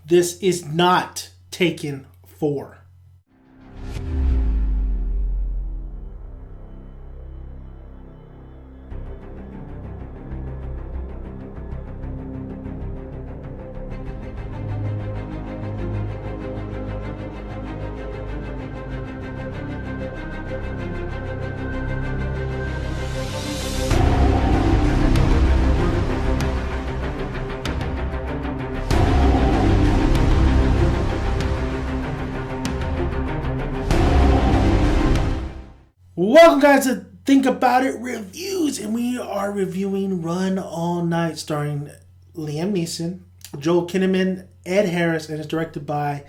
This is not Taken 4. Welcome, guys, to Think About It Reviews, and we are reviewing Run All Night, starring Liam Neeson, Joel Kinnaman, Ed Harris, and it's directed by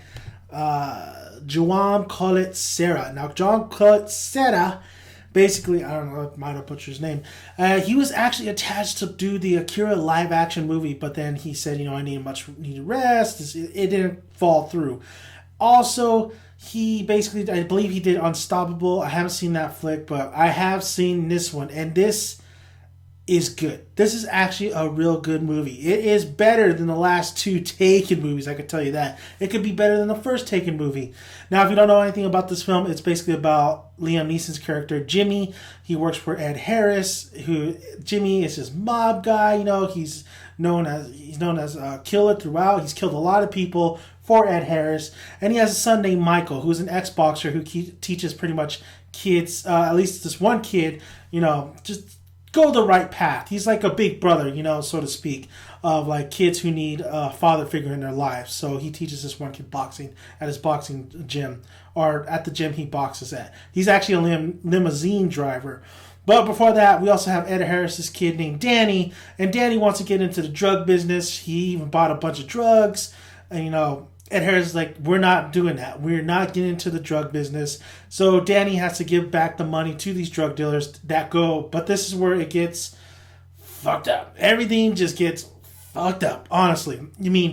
Joan Collet-Serra. Now, Joan Collet-Serra, basically, I don't know, I might have butchered his name. He was actually attached to do the Akira live-action movie, but then he said, I needed rest. It didn't fall through. Also, he basically, I believe he did Unstoppable. I haven't seen that flick, but I have seen this one, and this is good. This is actually a real good movie. It is better than the last two Taken movies, I can tell you that. It could be better than the first Taken movie. Now, if you don't know anything about this film, it's basically about Liam Neeson's character, Jimmy. He works for Ed Harris, Jimmy is his mob guy. He's known as a killer throughout. He's killed a lot of people for Ed Harris, and he has a son named Michael, who's an ex-boxer who teaches pretty much kids, at least this one kid, just go the right path. He's like a big brother, so to speak, of like kids who need a father figure in their lives. So he teaches this one kid boxing at his boxing gym, or at the gym he boxes at. He's actually a limousine driver. But before that, we also have Ed Harris's kid named Danny, and Danny wants to get into the drug business. He even bought a bunch of drugs, and Ed Harris is like, we're not doing that. We're not getting into the drug business. So Danny has to give back the money to these drug dealers that go. But this is where it gets fucked up. Everything just gets fucked up, honestly.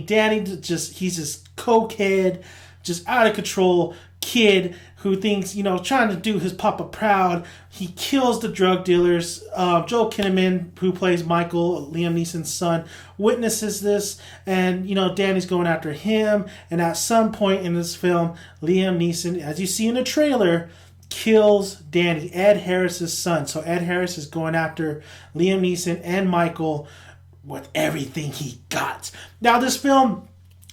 Danny he's this cokehead, just out of control kid who thinks, trying to do his papa proud. He kills the drug dealers. Joel Kinnaman, who plays Michael, Liam Neeson's son, witnesses this, and, Danny's going after him. And at some point in this film, Liam Neeson, as you see in the trailer, kills Danny, Ed Harris's son. So Ed Harris is going after Liam Neeson and Michael with everything he got. Now, this film,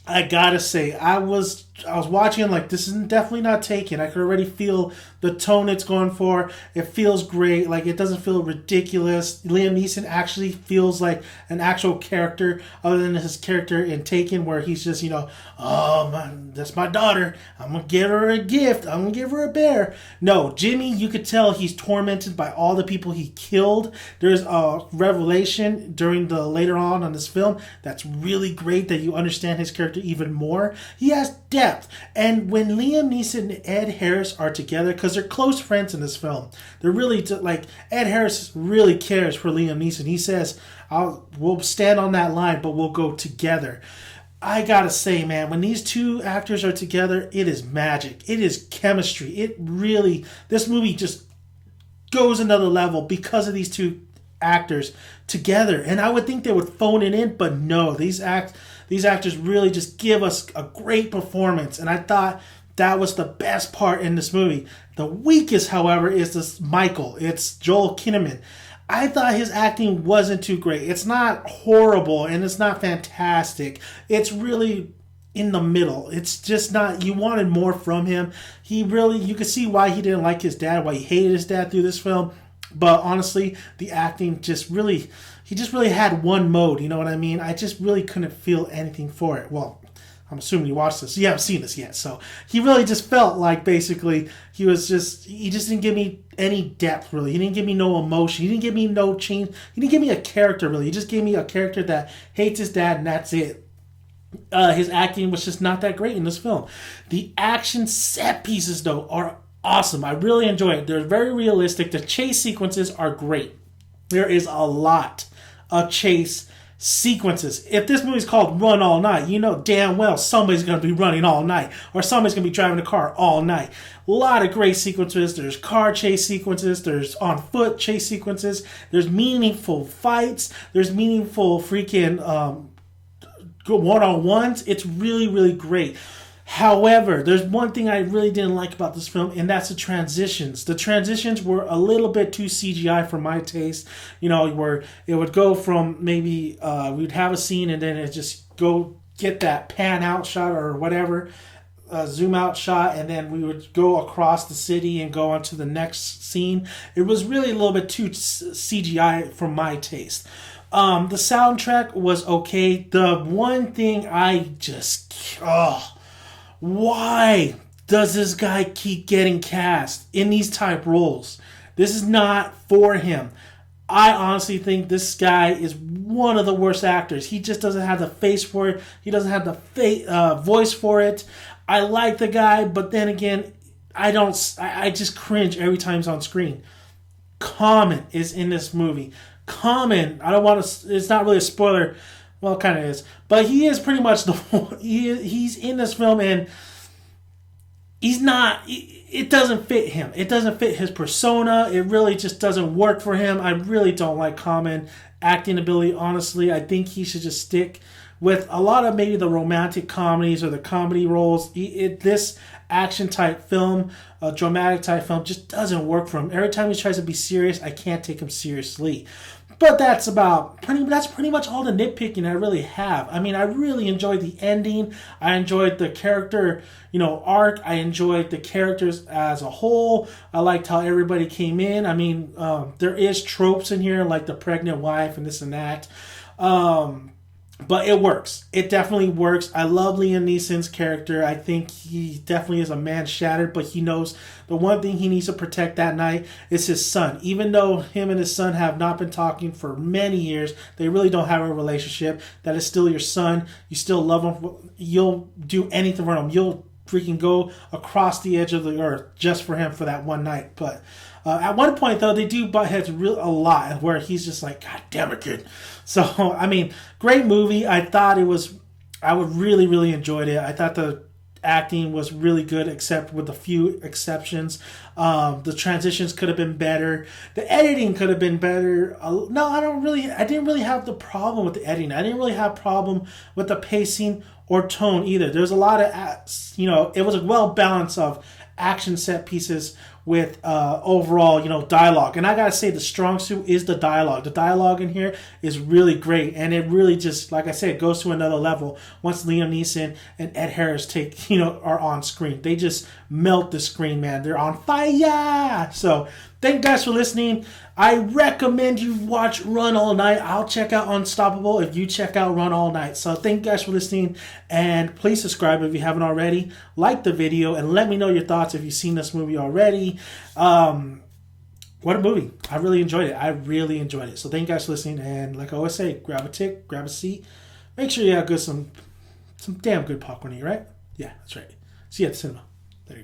I gotta say, I was watching like, this is definitely not Taken. I could already feel the tone it's going for. It feels great. Like, it doesn't feel ridiculous. Liam Neeson actually feels like an actual character, other than his character in Taken, where he's just, that's my daughter. I'm gonna give her a gift. I'm gonna give her a bear. No, Jimmy, you could tell he's tormented by all the people he killed. There's a revelation during the later on this film that's really great, that you understand his character even more. He has depth. And when Liam Neeson and Ed Harris are together, because they're close friends in this film, they're really, Ed Harris really cares for Liam Neeson. He says, we'll stand on that line, but we'll go together. I gotta say, man, when these two actors are together, it is magic. It is chemistry. This movie just goes another level because of these two actors together. And I would think they would phone it in, but no, these actors really just give us a great performance, and I thought that was the best part in this movie. The weakest, however, is this Michael. It's Joel Kinnaman. I thought his acting wasn't too great. It's not horrible, and it's not fantastic. It's really in the middle. It's just not, you wanted more from him. You could see why he didn't like his dad, why he hated his dad through this film. But honestly, the acting he just really had one mode, you know what I mean? I just really couldn't feel anything for it. Well, I'm assuming you watched this. You haven't seen this yet. So he really just felt like, basically, he just didn't give me any depth, really. He didn't give me no emotion. He didn't give me no change. He didn't give me a character, really. He just gave me a character that hates his dad, and that's it. His acting was just not that great in this film. The action set pieces, though, are awesome. I really enjoy it. They're very realistic. The chase sequences are great. There is a lot of chase sequences. If this movie's called Run All Night, you know damn well somebody's going to be running all night, or somebody's going to be driving a car all night. A lot of great sequences. There's car chase sequences. There's on foot chase sequences. There's meaningful fights. There's meaningful freaking one-on-ones, it's really, really great. However, there's one thing I really didn't like about this film, and that's the transitions. The transitions were a little bit too CGI for my taste. You know, where it would go from maybe we'd have a scene and then it just go get that pan out shot or whatever, zoom out shot, and then we would go across the city and go on to the next scene. It was really a little bit too CGI for my taste. The soundtrack was okay. The one thing I just, why does this guy keep getting cast in these type roles? This is not for him. I honestly think this guy is one of the worst actors. He just doesn't have the face for it. He doesn't have the voice for it. I like the guy, but then again, I just cringe every time he's on screen. Common is in this movie. Common, I don't want to, it's not really a spoiler. Well, it kind of is. But he is pretty much he's in this film, and he's not, it doesn't fit him. It doesn't fit his persona. It really just doesn't work for him. I really don't like Common acting ability, honestly. I think he should just stick with a lot of maybe the romantic comedies or the comedy roles. This action type film, a dramatic type film, just doesn't work for him. Every time he tries to be serious, I can't take him seriously. But that's pretty much all the nitpicking I really have. I mean, I really enjoyed the ending. I enjoyed the character, arc. I enjoyed the characters as a whole. I liked how everybody came in. I mean, there is tropes in here like the pregnant wife and this and that. But it works. It definitely works. I love Liam Neeson's character. I think he definitely is a man shattered, but he knows the one thing he needs to protect that night is his son. Even though him and his son have not been talking for many years, they really don't have a relationship. That is still your son. You still love him. You'll do anything for him. You'll freaking go across the edge of the earth just for him for that one night. But at one point, though, they do butt heads a lot where he's just like, God damn it, kid. So, I mean, great movie. I would really, really enjoyed it. I thought the acting was really good, except with a few exceptions. The transitions could have been better. The editing could have been better. No, I didn't really have the problem with the editing. I didn't really have a problem with the pacing or tone either. There's a lot of, it was a well balance of action set pieces with overall, dialogue. And I gotta say, the strong suit is the dialogue. The dialogue in here is really great, and it really just, like I said, goes to another level once Liam Neeson and Ed Harris are on screen. They just melt the screen, man. They're on fire. So thank you guys for listening. I recommend you watch Run All Night. I'll check out Unstoppable if you check out Run All Night. So thank you guys for listening, and please subscribe if you haven't already. Like the video and let me know your thoughts if you've seen this movie already. What a movie. I really enjoyed it. So thank you guys for listening, and like I always say, grab a tick, grab a seat. Make sure you have some damn good popcorn here, right? Yeah, that's right. See you at the cinema. There you go.